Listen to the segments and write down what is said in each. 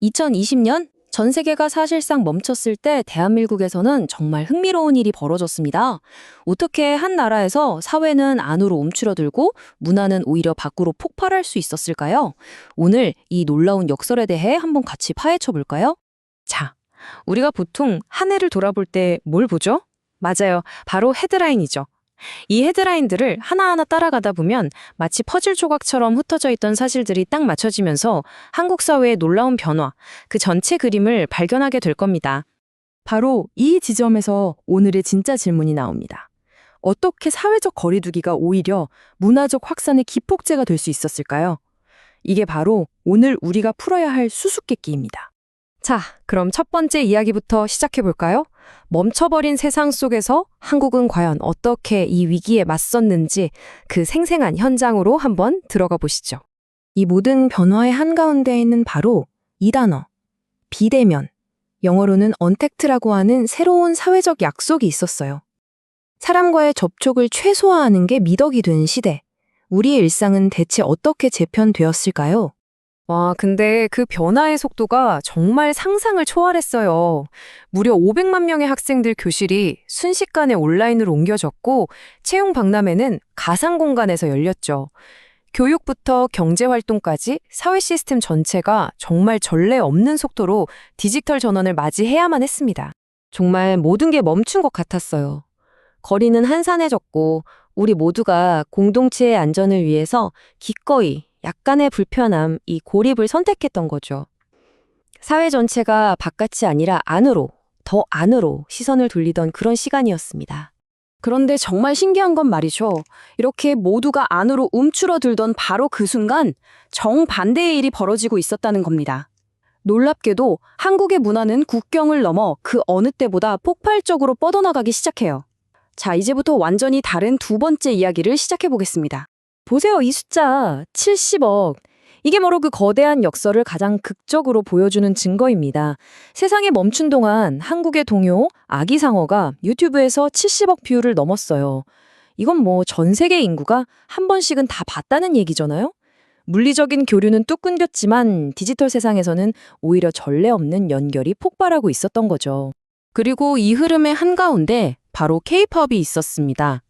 2020년 전 세계가 사실상 멈췄을 때 대한민국에서는 정말 흥미로운 일이 벌어졌습니다. 어떻게 한 나라에서 사회는 안으로 움츠러들고 문화는 오히려 밖으로 폭발할 수 있었을까요? 오늘 이 놀라운 역설에 대해 한번 같이 파헤쳐 볼까요? 자, 우리가 보통 한 해를 돌아볼 때 뭘 보죠? 맞아요. 바로 헤드라인이죠. 이 헤드라인들을 하나하나 따라가다 보면 마치 퍼즐 조각처럼 흩어져 있던 사실들이 딱 맞춰지면서 한국 사회의 놀라운 변화, 그 전체 그림을 발견하게 될 겁니다. 바로 이 지점에서 오늘의 진짜 질문이 나옵니다. 어떻게 사회적 거리두기가 오히려 문화적 확산의 기폭제가 될 수 있었을까요? 이게 바로 오늘 우리가 풀어야 할 수수께끼입니다. 자, 그럼 첫 번째 이야기부터 시작해 볼까요? 멈춰버린 세상 속에서 한국은 과연 어떻게 이 위기에 맞섰는지 그 생생한 현장으로 한번 들어가 보시죠. 이 모든 변화의 한가운데 있는 바로 이 단어, 비대면, 영어로는 언택트라고 하는 새로운 사회적 약속이 있었어요. 사람과의 접촉을 최소화하는 게 미덕이 된 시대, 우리의 일상은 대체 어떻게 재편되었을까요? 와, 근데 그 변화의 속도가 정말 상상을 초월했어요. 무려 500만 명의 학생들 교실이 순식간에 온라인으로 옮겨졌고 채용 박람회는 가상 공간에서 열렸죠. 교육부터 경제활동까지 사회 시스템 전체가 정말 전례 없는 속도로 디지털 전환을 맞이해야만 했습니다. 정말 모든 게 멈춘 것 같았어요. 거리는 한산해졌고 우리 모두가 공동체의 안전을 위해서 기꺼이 약간의 불편함, 이 고립을 선택했던 거죠. 사회 전체가 바깥이 아니라 안으로, 더 안으로 시선을 돌리던 그런 시간이었습니다. 그런데 정말 신기한 건 말이죠. 이렇게 모두가 안으로 움츠러들던 바로 그 순간 정반대의 일이 벌어지고 있었다는 겁니다. 놀랍게도 한국의 문화는 국경을 넘어 그 어느 때보다 폭발적으로 뻗어나가기 시작해요. 자, 이제부터 완전히 다른 두 번째 이야기를 시작해 보겠습니다. 보세요, 이 숫자 70억. 이게 바로 그 거대한 역설을 가장 극적으로 보여주는 증거입니다. 세상에 멈춘 동안 한국의 동요 아기상어가 유튜브에서 70억 뷰를 넘었어요. 이건 뭐 전 세계 인구가 한 번씩은 다 봤다는 얘기잖아요. 물리적인 교류는 뚝 끊겼지만 디지털 세상에서는 오히려 전례 없는 연결이 폭발하고 있었던 거죠. 그리고 이 흐름의 한가운데 바로 K-팝이 있었습니다.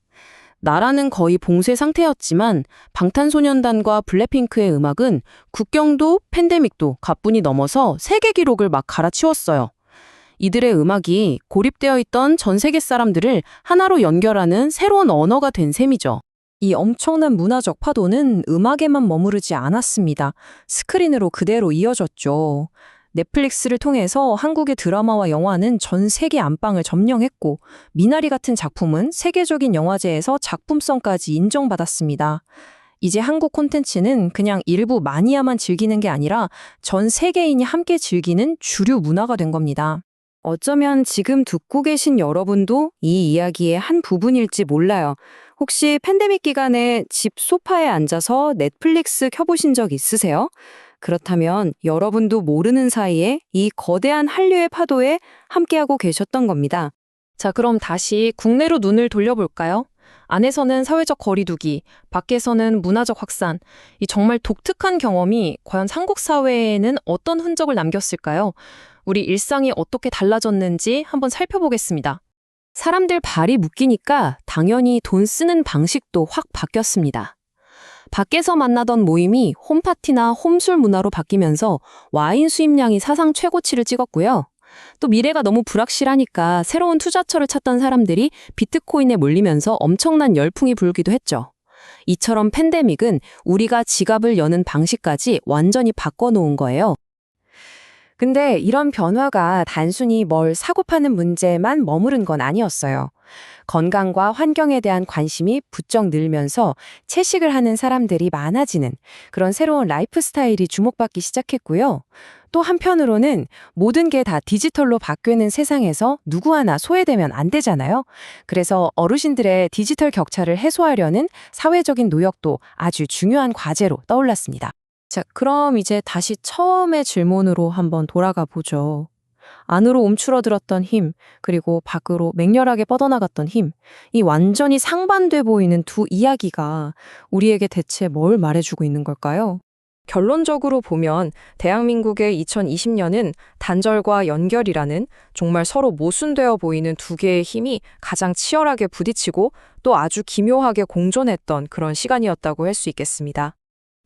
나라는 거의 봉쇄 상태였지만 방탄소년단과 블랙핑크의 음악은 국경도 팬데믹도 가뿐히 넘어서 세계 기록을 막 갈아치웠어요. 이들의 음악이 고립되어 있던 전 세계 사람들을 하나로 연결하는 새로운 언어가 된 셈이죠. 이 엄청난 문화적 파도는 음악에만 머무르지 않았습니다. 스크린으로 그대로 이어졌죠. 넷플릭스를 통해서 한국의 드라마와 영화는 전 세계 안방을 점령했고 미나리 같은 작품은 세계적인 영화제에서 작품성까지 인정받았습니다. 이제 한국 콘텐츠는 그냥 일부 마니아만 즐기는 게 아니라 전 세계인이 함께 즐기는 주류 문화가 된 겁니다. 어쩌면 지금 듣고 계신 여러분도 이 이야기의 한 부분일지 몰라요. 혹시 팬데믹 기간에 집 소파에 앉아서 넷플릭스 켜보신 적 있으세요? 그렇다면 여러분도 모르는 사이에 이 거대한 한류의 파도에 함께하고 계셨던 겁니다. 자, 그럼 다시 국내로 눈을 돌려볼까요? 안에서는 사회적 거리두기, 밖에서는 문화적 확산, 이 정말 독특한 경험이 과연 한국 사회에는 어떤 흔적을 남겼을까요? 우리 일상이 어떻게 달라졌는지 한번 살펴보겠습니다. 사람들 발이 묶이니까 당연히 돈 쓰는 방식도 확 바뀌었습니다. 밖에서 만나던 모임이 홈파티나 홈술 문화로 바뀌면서 와인 수입량이 사상 최고치를 찍었고요. 또 미래가 너무 불확실하니까 새로운 투자처를 찾던 사람들이 비트코인에 몰리면서 엄청난 열풍이 불기도 했죠. 이처럼 팬데믹은 우리가 지갑을 여는 방식까지 완전히 바꿔놓은 거예요. 근데 이런 변화가 단순히 뭘 사고 파는 문제만 머무른 건 아니었어요. 건강과 환경에 대한 관심이 부쩍 늘면서 채식을 하는 사람들이 많아지는 그런 새로운 라이프 스타일이 주목받기 시작했고요. 또 한편으로는 모든 게 다 디지털로 바뀌는 세상에서 누구 하나 소외되면 안 되잖아요. 그래서 어르신들의 디지털 격차를 해소하려는 사회적인 노력도 아주 중요한 과제로 떠올랐습니다. 자, 그럼 이제 다시 처음의 질문으로 한번 돌아가 보죠. 안으로 움츠러들었던 힘, 그리고 밖으로 맹렬하게 뻗어나갔던 힘, 이 완전히 상반돼 보이는 두 이야기가 우리에게 대체 뭘 말해주고 있는 걸까요? 결론적으로 보면 대한민국의 2020년은 단절과 연결이라는 정말 서로 모순되어 보이는 두 개의 힘이 가장 치열하게 부딪히고 또 아주 기묘하게 공존했던 그런 시간이었다고 할 수 있겠습니다.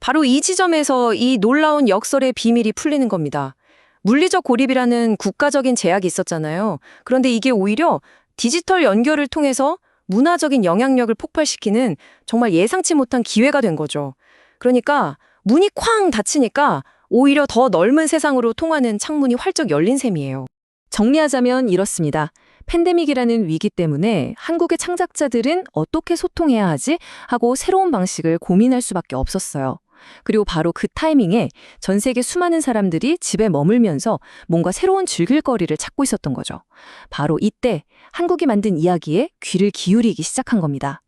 바로 이 지점에서 이 놀라운 역설의 비밀이 풀리는 겁니다. 물리적 고립이라는 국가적인 제약이 있었잖아요. 그런데 이게 오히려 디지털 연결을 통해서 문화적인 영향력을 폭발시키는 정말 예상치 못한 기회가 된 거죠. 그러니까 문이 쾅 닫히니까 오히려 더 넓은 세상으로 통하는 창문이 활짝 열린 셈이에요. 정리하자면 이렇습니다. 팬데믹이라는 위기 때문에 한국의 창작자들은 어떻게 소통해야 하지 하고 새로운 방식을 고민할 수밖에 없었어요. 그리고 바로 그 타이밍에 전 세계 수많은 사람들이 집에 머물면서 뭔가 새로운 즐길거리를 찾고 있었던 거죠. 바로 이때 한국이 만든 이야기에 귀를 기울이기 시작한 겁니다.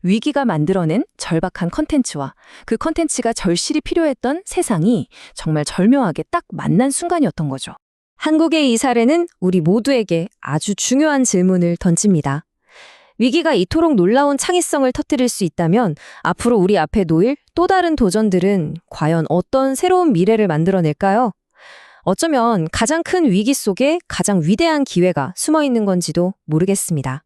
위기가 만들어낸 절박한 컨텐츠와 그 컨텐츠가 절실히 필요했던 세상이 정말 절묘하게 딱 만난 순간이었던 거죠. 한국의 이 사례는 우리 모두에게 아주 중요한 질문을 던집니다. 위기가 이토록 놀라운 창의성을 터뜨릴 수 있다면 앞으로 우리 앞에 놓일 또 다른 도전들은 과연 어떤 새로운 미래를 만들어낼까요? 어쩌면 가장 큰 위기 속에 가장 위대한 기회가 숨어 있는 건지도 모르겠습니다.